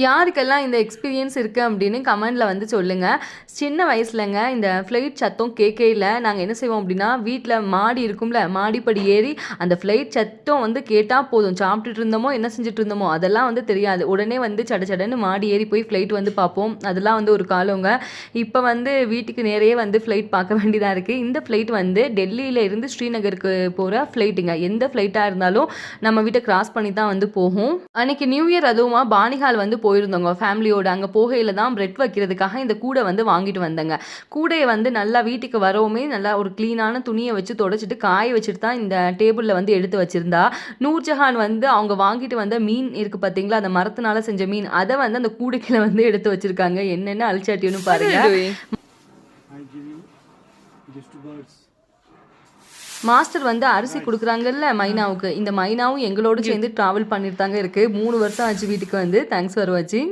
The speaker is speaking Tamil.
யாருக்கெல்லாம் இந்த எக்ஸ்பீரியன்ஸ் இருக்குது அப்படின்னு கமெண்டில் வந்து சொல்லுங்கள். சின்ன வயசுலங்க இந்த ஃப்ளைட் சத்தம் கேட்கையில் நாங்கள் என்ன செய்வோம் அப்படின்னா, வீட்டில் மாடி இருக்கும்ல, மாடிப்படி ஏறி அந்த ஃப்ளைட் சத்தம் வந்து கேட்டால் போதும், சாப்பிட்டுட்டு இருந்தோமோ என்ன செஞ்சுட்டு இருந்தோமோ அதெல்லாம் வந்து தெரியாது, உடனே வந்து சடன்னு மாடி ஏறி போய் ஃப்ளைட் வந்து பார்ப்போம். அதெல்லாம் வந்து ஒரு காலங்க. இப்போ வந்து வீட்டுக்கு நேரையே வந்து ஃப்ளைட் பார்க்க வேண்டியதாக இருக்குது. இந்த ஃப்ளைட் வந்து டெல்லியில் இருந்து ஸ்ரீநகருக்கு போகிற ஃப்ளைட்டுங்க. எந்த ஃப்ளைட்டாக இருந்தாலும் நம்ம வீட்டை கிராஸ் பண்ணி தான் வந்து போகும். அன்னைக்கு நியூ இயர் அதுவுமா பானிகால் வந்து போயிருந்தோங்க ஃபேமிலியோட. அங்கே போகையில் தான் பிரெட் வைக்கிறதுக்காக இந்த கூடை வந்து வாங்கிட்டு வந்தேங்க. கூடையை வந்து நல்லா வீட்டுக்கு வரவுமே நல்லா ஒரு க்ளீனான துணியை வச்சு தொடச்சிட்டு காய வச்சுட்டு தான் இந்த டேபிளில் வந்து எடுத்து வச்சுருந்தா. நூர்ஜஹான் வந்து அவங்க வாங்கிட்டு வந்த மீன் இருக்குது பார்த்தீங்களா, அந்த மரத்தினால செஞ்ச மீன், அதை வந்து அந்த கூடைக்கில் வந்து எடுத்து வச்சுருக்காங்க. என்னென்ன அழிச்சாட்டியோன்னு பாருங்க. மாஸ்டர் வந்து அரிசி கொடுக்குறாங்கல்ல மைனாவுக்கு, இந்த மைனாவும் எங்களோடு சேர்ந்து ட்ராவல் பண்ணிட்டு தாங்க இருக்குது. 3 வருஷம் ஆச்சு வீட்டுக்கு வந்து. தேங்க்ஸ் ஃபார் வாட்சிங்.